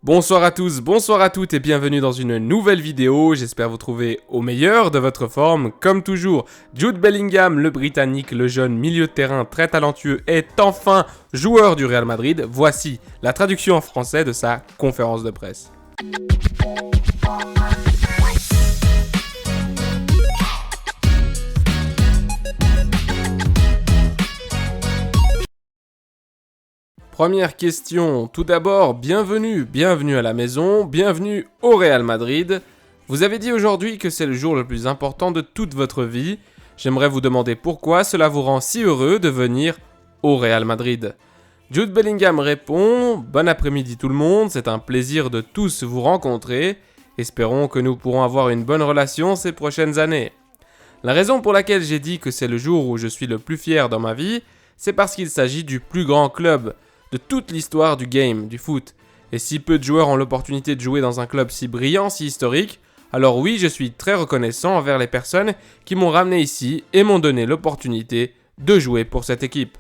Bonsoir à tous, bonsoir à toutes et bienvenue dans une nouvelle vidéo. J'espère vous trouver au meilleur de votre forme. Comme toujours, Jude Bellingham, le Britannique, le jeune milieu de terrain très talentueux, est enfin joueur du Real Madrid. Voici la traduction en français de sa conférence de presse. Première question, tout d'abord, bienvenue à la maison, bienvenue au Real Madrid. Vous avez dit aujourd'hui que c'est le jour le plus important de toute votre vie. J'aimerais vous demander pourquoi cela vous rend si heureux de venir au Real Madrid. Jude Bellingham répond, bon après-midi tout le monde, c'est un plaisir de tous vous rencontrer. Espérons que nous pourrons avoir une bonne relation ces prochaines années. La raison pour laquelle j'ai dit que c'est le jour où je suis le plus fier dans ma vie, c'est parce qu'il s'agit du plus grand club de toute l'histoire du game, du foot. Et si peu de joueurs ont l'opportunité de jouer dans un club si brillant, si historique, alors oui, je suis très reconnaissant envers les personnes qui m'ont ramené ici et m'ont donné l'opportunité de jouer pour cette équipe.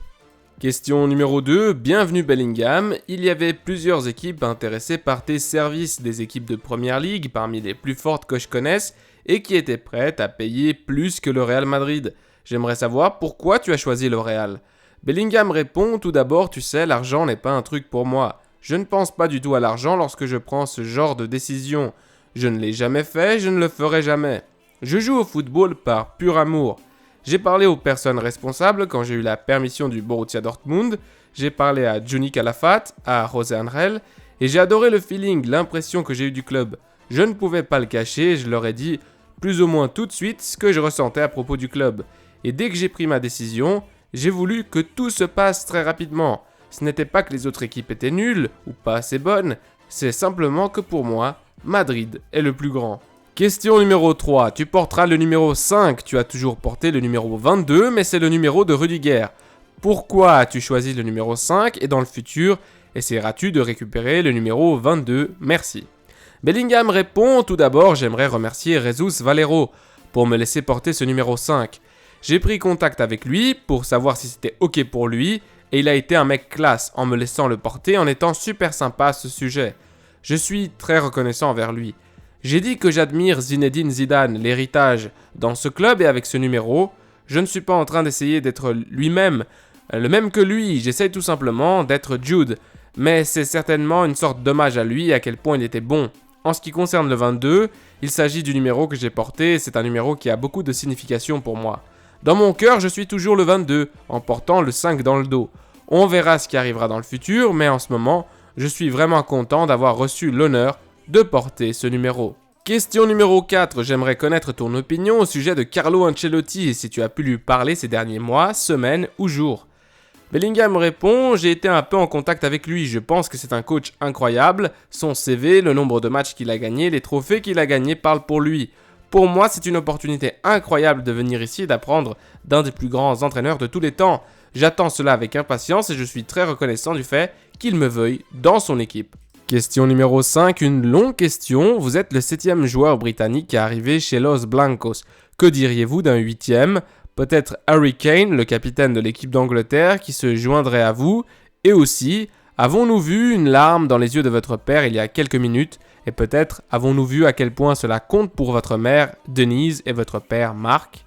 Question numéro 2, bienvenue Bellingham. Il y avait plusieurs équipes intéressées par tes services, des équipes de Première Ligue parmi les plus fortes que je connaisse et qui étaient prêtes à payer plus que le Real Madrid. J'aimerais savoir pourquoi tu as choisi le Real. Bellingham répond, tout d'abord, tu sais, l'argent n'est pas un truc pour moi. Je ne pense pas du tout à l'argent lorsque je prends ce genre de décision. Je ne l'ai jamais fait, je ne le ferai jamais. Je joue au football par pur amour. J'ai parlé aux personnes responsables quand j'ai eu la permission du Borussia Dortmund. J'ai parlé à Johnny Calafat, à José Angel, et j'ai adoré le feeling, l'impression que j'ai eu du club. Je ne pouvais pas le cacher, je leur ai dit plus ou moins tout de suite ce que je ressentais à propos du club. Et dès que j'ai pris ma décision, j'ai voulu que tout se passe très rapidement. Ce n'était pas que les autres équipes étaient nulles ou pas assez bonnes, c'est simplement que pour moi, Madrid est le plus grand. Question numéro 3, tu porteras le numéro 5, tu as toujours porté le numéro 22, mais c'est le numéro de Rudiger. Pourquoi as-tu choisi le numéro 5 et dans le futur, essaieras-tu de récupérer le numéro 22 ? Merci. Bellingham répond, tout d'abord, j'aimerais remercier Jesus Valero pour me laisser porter ce numéro 5. J'ai pris contact avec lui pour savoir si c'était ok pour lui et il a été un mec classe en me laissant le porter en étant super sympa à ce sujet. Je suis très reconnaissant envers lui. J'ai dit que j'admire Zinedine Zidane, l'héritage, dans ce club et avec ce numéro. Je ne suis pas en train d'essayer d'être lui-même, le même que lui, j'essaye tout simplement d'être Jude. Mais c'est certainement une sorte d'hommage à lui à quel point il était bon. En ce qui concerne le 22, il s'agit du numéro que j'ai porté et c'est un numéro qui a beaucoup de signification pour moi. Dans mon cœur, je suis toujours le 22, en portant le 5 dans le dos. On verra ce qui arrivera dans le futur, mais en ce moment, je suis vraiment content d'avoir reçu l'honneur de porter ce numéro. Question numéro 4, j'aimerais connaître ton opinion au sujet de Carlo Ancelotti et si tu as pu lui parler ces derniers mois, semaines ou jours. Bellingham répond, j'ai été un peu en contact avec lui, je pense que c'est un coach incroyable, son CV, le nombre de matchs qu'il a gagnés, les trophées qu'il a gagnés parlent pour lui. Pour moi, c'est une opportunité incroyable de venir ici et d'apprendre d'un des plus grands entraîneurs de tous les temps. J'attends cela avec impatience et je suis très reconnaissant du fait qu'il me veuille dans son équipe. Question numéro 5, une longue question. Vous êtes le 7e joueur britannique à arriver chez Los Blancos. Que diriez-vous d'un 8e ? Peut-être Harry Kane, le capitaine de l'équipe d'Angleterre, qui se joindrait à vous. Et aussi, avons-nous vu une larme dans les yeux de votre père il y a quelques minutes ? Et peut-être avons-nous vu à quel point cela compte pour votre mère, Denise, et votre père, Marc ?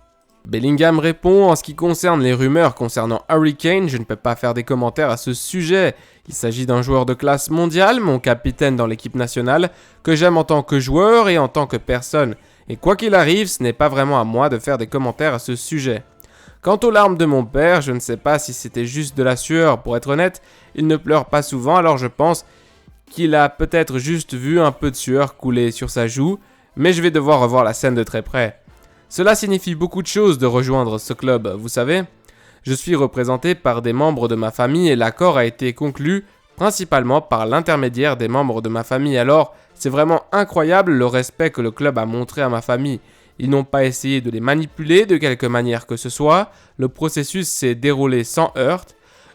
Bellingham répond, en ce qui concerne les rumeurs concernant Harry Kane, je ne peux pas faire des commentaires à ce sujet. Il s'agit d'un joueur de classe mondiale, mon capitaine dans l'équipe nationale, que j'aime en tant que joueur et en tant que personne. Et quoi qu'il arrive, ce n'est pas vraiment à moi de faire des commentaires à ce sujet. Quant aux larmes de mon père, je ne sais pas si c'était juste de la sueur. Pour être honnête, il ne pleure pas souvent, alors je pense qu'il a peut-être juste vu un peu de sueur couler sur sa joue, mais je vais devoir revoir la scène de très près. Cela signifie beaucoup de choses de rejoindre ce club, vous savez. Je suis représenté par des membres de ma famille et l'accord a été conclu principalement par l'intermédiaire des membres de ma famille. Alors, c'est vraiment incroyable le respect que le club a montré à ma famille. Ils n'ont pas essayé de les manipuler de quelque manière que ce soit. Le processus s'est déroulé sans heurts.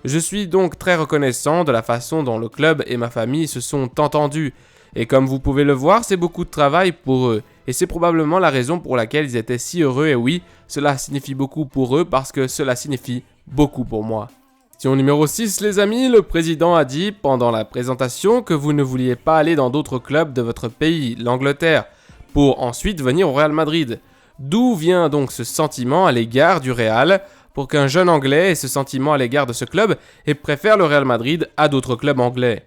Je suis donc très reconnaissant de la façon dont le club et ma famille se sont entendus. Et comme vous pouvez le voir, c'est beaucoup de travail pour eux. Et c'est probablement la raison pour laquelle ils étaient si heureux. Et oui, cela signifie beaucoup pour eux parce que cela signifie beaucoup pour moi. Question numéro 6 les amis, le président a dit pendant la présentation que vous ne vouliez pas aller dans d'autres clubs de votre pays, l'Angleterre, pour ensuite venir au Real Madrid. D'où vient donc ce sentiment à l'égard du Real pour qu'un jeune Anglais ait ce sentiment à l'égard de ce club et préfère le Real Madrid à d'autres clubs anglais?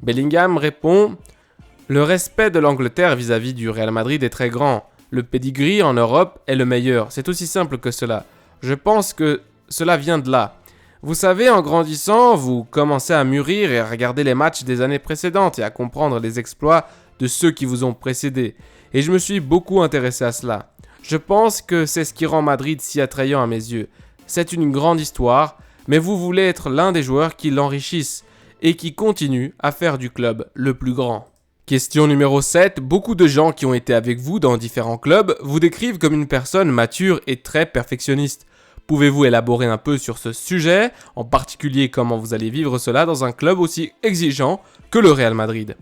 Bellingham répond « Le respect de l'Angleterre vis-à-vis du Real Madrid est très grand. Le pedigree en Europe est le meilleur. C'est aussi simple que cela. Je pense que cela vient de là. Vous savez, en grandissant, vous commencez à mûrir et à regarder les matchs des années précédentes et à comprendre les exploits de ceux qui vous ont précédés. Et je me suis beaucoup intéressé à cela. Je pense que c'est ce qui rend Madrid si attrayant à mes yeux. C'est une grande histoire, mais vous voulez être l'un des joueurs qui l'enrichissent et qui continuent à faire du club le plus grand. » Question numéro 7. Beaucoup de gens qui ont été avec vous dans différents clubs vous décrivent comme une personne mature et très perfectionniste. Pouvez-vous élaborer un peu sur ce sujet, en particulier comment vous allez vivre cela dans un club aussi exigeant que le Real Madrid?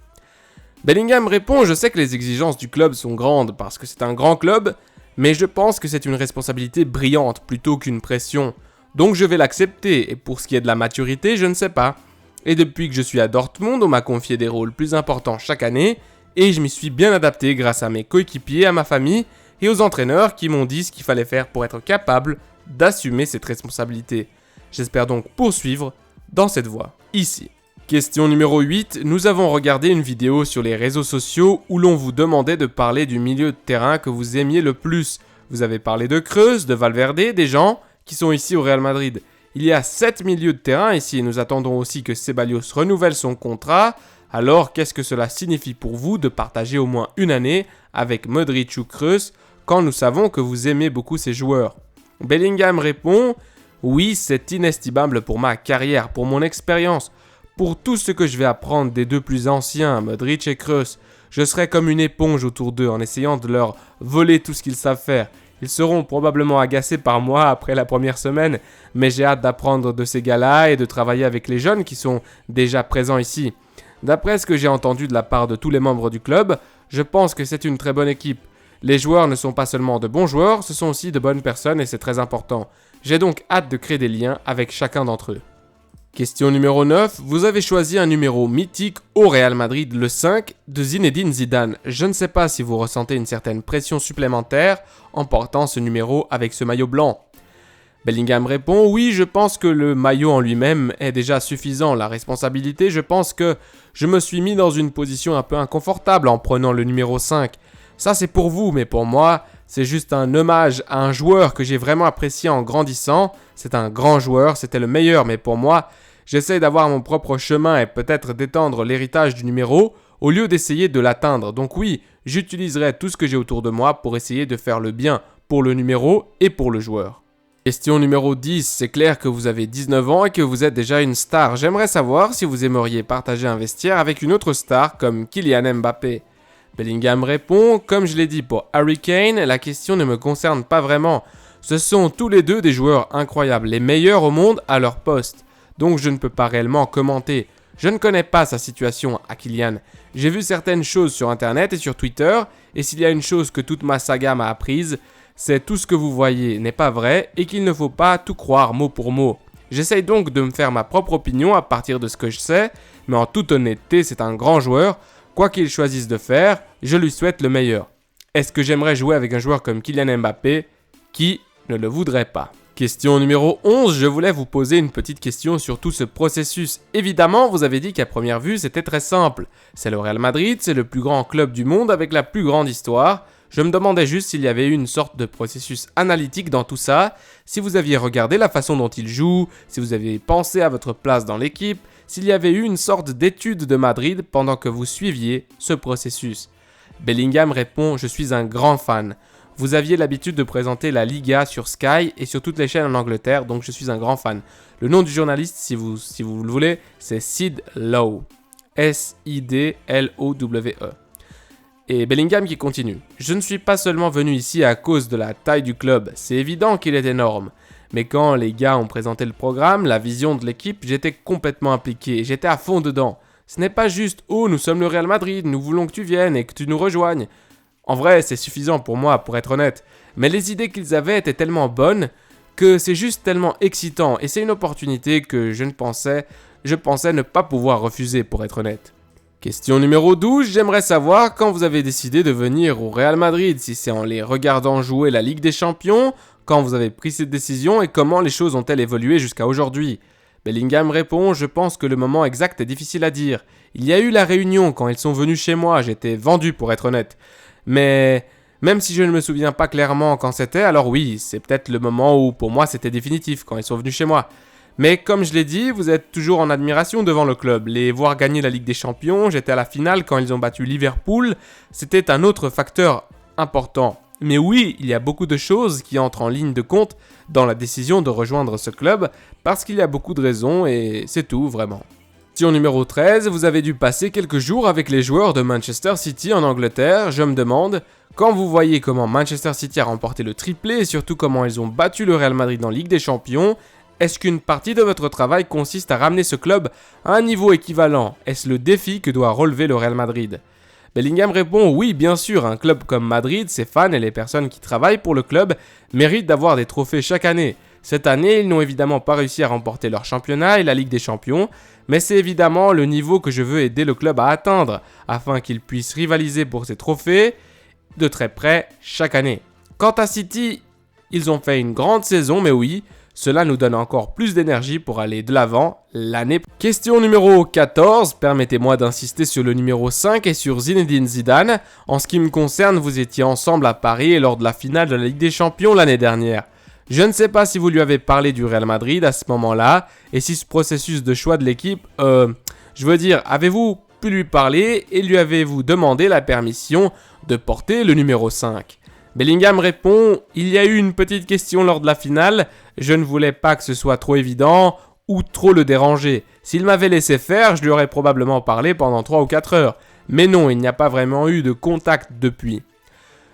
Bellingham répond « Je sais que les exigences du club sont grandes parce que c'est un grand club, mais je pense que c'est une responsabilité brillante plutôt qu'une pression. Donc je vais l'accepter et pour ce qui est de la maturité, je ne sais pas. Et depuis que je suis à Dortmund, on m'a confié des rôles plus importants chaque année et je m'y suis bien adapté grâce à mes coéquipiers, à ma famille et aux entraîneurs qui m'ont dit ce qu'il fallait faire pour être capable d'assumer cette responsabilité. J'espère donc poursuivre dans cette voie, ici. » Question numéro 8. Nous avons regardé une vidéo sur les réseaux sociaux où l'on vous demandait de parler du milieu de terrain que vous aimiez le plus. Vous avez parlé de Kroos, de Valverde, des gens qui sont ici au Real Madrid. Il y a 7 milieux de terrain ici et nous attendons aussi que Ceballos renouvelle son contrat. Alors qu'est-ce que cela signifie pour vous de partager au moins une année avec Modric ou Kroos quand nous savons que vous aimez beaucoup ces joueurs? Bellingham répond « Oui, c'est inestimable pour ma carrière, pour mon expérience. Pour tout ce que je vais apprendre des deux plus anciens, Modric et Kroos, je serai comme une éponge autour d'eux en essayant de leur voler tout ce qu'ils savent faire. Ils seront probablement agacés par moi après la première semaine, mais j'ai hâte d'apprendre de ces gars-là et de travailler avec les jeunes qui sont déjà présents ici. D'après ce que j'ai entendu de la part de tous les membres du club, je pense que c'est une très bonne équipe. Les joueurs ne sont pas seulement de bons joueurs, ce sont aussi de bonnes personnes et c'est très important. J'ai donc hâte de créer des liens avec chacun d'entre eux. » Question numéro 9. Vous avez choisi un numéro mythique au Real Madrid, le 5, de Zinedine Zidane. Je ne sais pas si vous ressentez une certaine pression supplémentaire en portant ce numéro avec ce maillot blanc. Bellingham répond « Oui, je pense que le maillot en lui-même est déjà suffisant. La responsabilité, je pense que je me suis mis dans une position un peu inconfortable en prenant le numéro 5. Ça c'est pour vous, mais pour moi, c'est juste un hommage à un joueur que j'ai vraiment apprécié en grandissant. C'est un grand joueur, c'était le meilleur, mais pour moi, j'essaie d'avoir mon propre chemin et peut-être d'étendre l'héritage du numéro au lieu d'essayer de l'atteindre. Donc oui, j'utiliserai tout ce que j'ai autour de moi pour essayer de faire le bien pour le numéro et pour le joueur. » Question numéro 10. C'est clair que vous avez 19 ans et que vous êtes déjà une star. J'aimerais savoir si vous aimeriez partager un vestiaire avec une autre star comme Kylian Mbappé. Bellingham répond « Comme je l'ai dit pour Harry Kane, la question ne me concerne pas vraiment. Ce sont tous les deux des joueurs incroyables, les meilleurs au monde à leur poste. Donc je ne peux pas réellement commenter. Je ne connais pas sa situation à Kylian. J'ai vu certaines choses sur internet et sur Twitter, et s'il y a une chose que toute ma saga m'a apprise, c'est tout ce que vous voyez n'est pas vrai et qu'il ne faut pas tout croire mot pour mot. J'essaye donc de me faire ma propre opinion à partir de ce que je sais, mais en toute honnêteté, c'est un grand joueur. Quoi qu'il choisisse de faire, je lui souhaite le meilleur. Est-ce que j'aimerais jouer avec un joueur comme Kylian Mbappé? Qui ne le voudrait pas? Question numéro 11, je voulais vous poser une petite question sur tout ce processus. Évidemment, vous avez dit qu'à première vue, c'était très simple. C'est le Real Madrid, c'est le plus grand club du monde avec la plus grande histoire. Je me demandais juste s'il y avait eu une sorte de processus analytique dans tout ça, si vous aviez regardé la façon dont il joue, si vous aviez pensé à votre place dans l'équipe, s'il y avait eu une sorte d'étude de Madrid pendant que vous suiviez ce processus. Bellingham répond « Je suis un grand fan. Vous aviez l'habitude de présenter la Liga sur Sky et sur toutes les chaînes en Angleterre, donc je suis un grand fan. Le nom du journaliste, si vous le voulez, c'est Sid Lowe. S-I-D-L-O-W-E. » Et Bellingham qui continue. « Je ne suis pas seulement venu ici à cause de la taille du club, c'est évident qu'il est énorme. Mais quand les gars ont présenté le programme, la vision de l'équipe, j'étais complètement impliqué, j'étais à fond dedans. Ce n'est pas juste « Oh, nous sommes le Real Madrid, nous voulons que tu viennes et que tu nous rejoignes. » En vrai, c'est suffisant pour moi, pour être honnête. Mais les idées qu'ils avaient étaient tellement bonnes que c'est juste tellement excitant et c'est une opportunité que je pensais ne pas pouvoir refuser pour être honnête. Question numéro 12, j'aimerais savoir quand vous avez décidé de venir au Real Madrid, si c'est en les regardant jouer la Ligue des Champions, quand vous avez pris cette décision et comment les choses ont-elles évolué jusqu'à aujourd'hui. Bellingham répond, je pense que le moment exact est difficile à dire. Il y a eu la réunion quand ils sont venus chez moi, j'étais vendu pour être honnête. Mais même si je ne me souviens pas clairement quand c'était, alors oui, c'est peut-être le moment où pour moi c'était définitif, quand ils sont venus chez moi. Mais comme je l'ai dit, vous êtes toujours en admiration devant le club. Les voir gagner la Ligue des Champions, j'étais à la finale quand ils ont battu Liverpool, c'était un autre facteur important. Mais oui, il y a beaucoup de choses qui entrent en ligne de compte dans la décision de rejoindre ce club, parce qu'il y a beaucoup de raisons et c'est tout vraiment. Question numéro 13, vous avez dû passer quelques jours avec les joueurs de Manchester City en Angleterre, je me demande, quand vous voyez comment Manchester City a remporté le triplé et surtout comment ils ont battu le Real Madrid en Ligue des Champions, est-ce qu'une partie de votre travail consiste à ramener ce club à un niveau équivalent? Est-ce le défi que doit relever le Real Madrid? Bellingham répond oui, bien sûr, un club comme Madrid, ses fans et les personnes qui travaillent pour le club méritent d'avoir des trophées chaque année. Cette année, ils n'ont évidemment pas réussi à remporter leur championnat et la Ligue des Champions, mais c'est évidemment le niveau que je veux aider le club à atteindre, afin qu'ils puissent rivaliser pour ces trophées de très près chaque année. Quant à City, ils ont fait une grande saison, mais oui, cela nous donne encore plus d'énergie pour aller de l'avant l'année prochaine. Question numéro 14, permettez-moi d'insister sur le numéro 5 et sur Zinedine Zidane. En ce qui me concerne, vous étiez ensemble à Paris lors de la finale de la Ligue des Champions l'année dernière. Je ne sais pas si vous lui avez parlé du Real Madrid à ce moment-là, et si ce processus de choix de l'équipe, avez-vous pu lui parler et lui avez-vous demandé la permission de porter le numéro 5 ? Bellingham répond « Il y a eu une petite question lors de la finale, je ne voulais pas que ce soit trop évident ou trop le déranger. S'il m'avait laissé faire, je lui aurais probablement parlé pendant 3 ou 4 heures. Mais non, il n'y a pas vraiment eu de contact depuis. »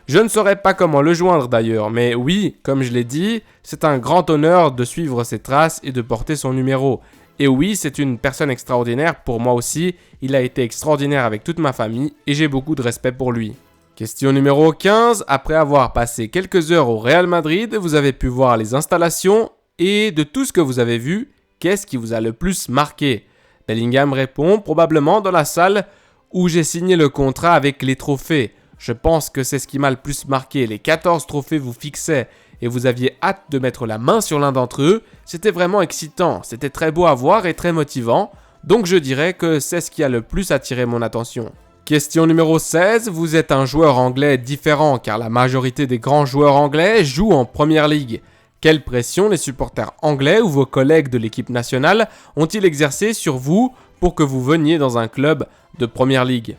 Je ne saurais pas comment le joindre d'ailleurs, mais oui, comme je l'ai dit, c'est un grand honneur de suivre ses traces et de porter son numéro. Et oui, c'est une personne extraordinaire pour moi aussi, il a été extraordinaire avec toute ma famille et j'ai beaucoup de respect pour lui. Question numéro 15, après avoir passé quelques heures au Real Madrid, vous avez pu voir les installations et de tout ce que vous avez vu, qu'est-ce qui vous a le plus marqué? Bellingham répond, probablement dans la salle où j'ai signé le contrat avec les trophées. Je pense que c'est ce qui m'a le plus marqué, les 14 trophées vous fixaient et vous aviez hâte de mettre la main sur l'un d'entre eux, c'était vraiment excitant, c'était très beau à voir et très motivant, donc je dirais que c'est ce qui a le plus attiré mon attention. Question numéro 16, vous êtes un joueur anglais différent car la majorité des grands joueurs anglais jouent en Première Ligue. Quelle pression les supporters anglais ou vos collègues de l'équipe nationale ont-ils exercé sur vous pour que vous veniez dans un club de Première Ligue?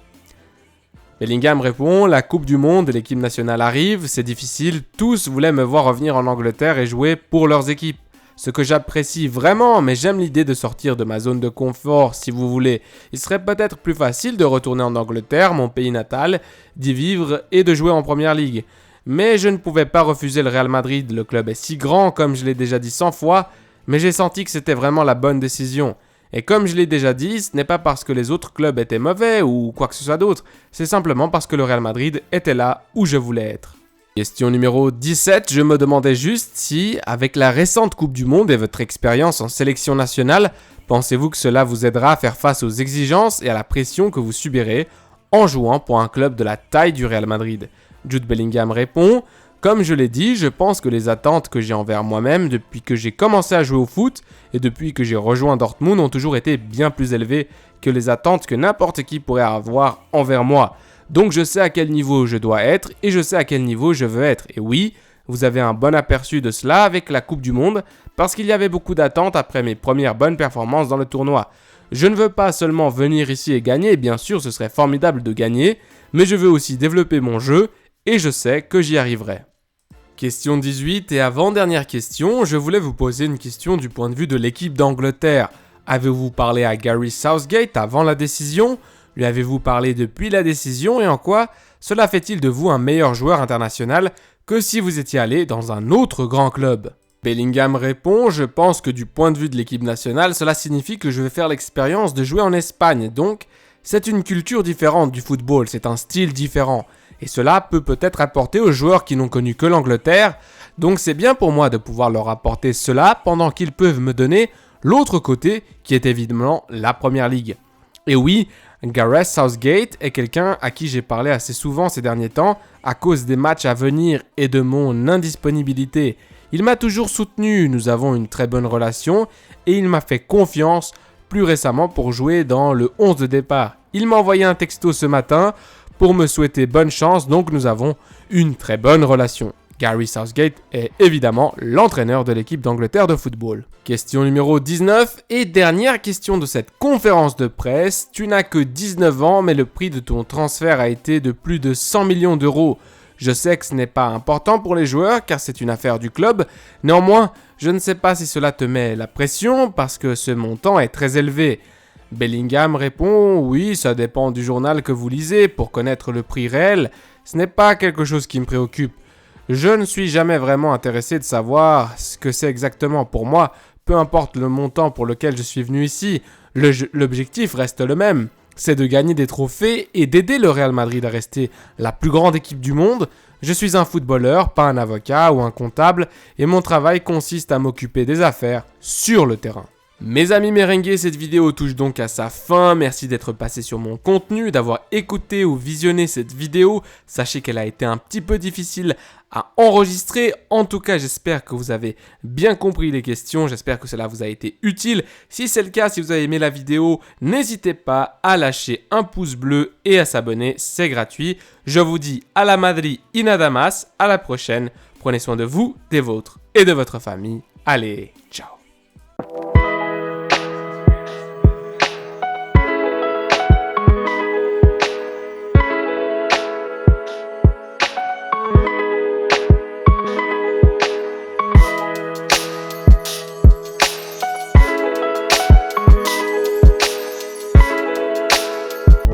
Bellingham répond, la Coupe du Monde et l'équipe nationale arrive, c'est difficile, tous voulaient me voir revenir en Angleterre et jouer pour leurs équipes. Ce que j'apprécie vraiment, mais j'aime l'idée de sortir de ma zone de confort si vous voulez. Il serait peut-être plus facile de retourner en Angleterre, mon pays natal, d'y vivre et de jouer en Première Ligue. Mais je ne pouvais pas refuser le Real Madrid, le club est si grand comme je l'ai déjà dit 100 fois, mais j'ai senti que c'était vraiment la bonne décision. Et comme je l'ai déjà dit, ce n'est pas parce que les autres clubs étaient mauvais ou quoi que ce soit d'autre, c'est simplement parce que le Real Madrid était là où je voulais être. Question numéro 17, je me demandais juste si, avec la récente Coupe du Monde et votre expérience en sélection nationale, pensez-vous que cela vous aidera à faire face aux exigences et à la pression que vous subirez en jouant pour un club de la taille du Real Madrid? Jude Bellingham répond, comme je l'ai dit, je pense que les attentes que j'ai envers moi-même depuis que j'ai commencé à jouer au foot et depuis que j'ai rejoint Dortmund ont toujours été bien plus élevées que les attentes que n'importe qui pourrait avoir envers moi. Donc je sais à quel niveau je dois être et je sais à quel niveau je veux être. Et oui, vous avez un bon aperçu de cela avec la Coupe du Monde parce qu'il y avait beaucoup d'attentes après mes premières bonnes performances dans le tournoi. Je ne veux pas seulement venir ici et gagner, bien sûr ce serait formidable de gagner, mais je veux aussi développer mon jeu et je sais que j'y arriverai. Question 18 et avant-dernière question, je voulais vous poser une question du point de vue de l'équipe d'Angleterre. Avez-vous parlé à Gary Southgate avant la décision ? Lui avez-vous parlé depuis la décision et en quoi cela fait-il de vous un meilleur joueur international que si vous étiez allé dans un autre grand club? Bellingham répond, je pense que du point de vue de l'équipe nationale, cela signifie que je vais faire l'expérience de jouer en Espagne, donc c'est une culture différente du football, c'est un style différent. Et cela peut peut-être apporter aux joueurs qui n'ont connu que l'Angleterre Donc c'est bien pour moi de pouvoir leur apporter cela pendant qu'ils peuvent me donner l'autre côté qui est évidemment la Première Ligue. Et oui, Gareth Southgate est quelqu'un à qui j'ai parlé assez souvent ces derniers temps à cause des matchs à venir et de mon indisponibilité. Il m'a toujours soutenu, nous avons une très bonne relation et il m'a fait confiance plus récemment pour jouer dans le 11 de départ. Il m'a envoyé un texto ce matin pour me souhaiter bonne chance, donc nous avons une très bonne relation. Gary Southgate est évidemment l'entraîneur de l'équipe d'Angleterre de football. Question numéro 19 et dernière question de cette conférence de presse. Tu n'as que 19 ans mais le prix de ton transfert a été de plus de 100 millions d'euros. Je sais que ce n'est pas important pour les joueurs car c'est une affaire du club. Néanmoins, je ne sais pas si cela te met la pression parce que ce montant est très élevé. Bellingham répond « Oui, ça dépend du journal que vous lisez pour connaître le prix réel. Ce n'est pas quelque chose qui me préoccupe. Je ne suis jamais vraiment intéressé de savoir ce que c'est exactement pour moi, peu importe le montant pour lequel je suis venu ici. L'objectif reste le même, c'est de gagner des trophées et d'aider le Real Madrid à rester la plus grande équipe du monde. Je suis un footballeur, pas un avocat ou un comptable, et mon travail consiste à m'occuper des affaires sur le terrain. Mes amis merengues, cette vidéo touche donc à sa fin. Merci d'être passé sur mon contenu, d'avoir écouté ou visionné cette vidéo. Sachez qu'elle a été un petit peu difficile à enregistrer. En tout cas, j'espère que vous avez bien compris les questions. J'espère que cela vous a été utile. Si c'est le cas, si vous avez aimé la vidéo, n'hésitez pas à lâcher un pouce bleu et à s'abonner. C'est gratuit. Je vous dis à la Madrid y nada más. À la prochaine. Prenez soin de vous, des vôtres et de votre famille. Allez, ciao.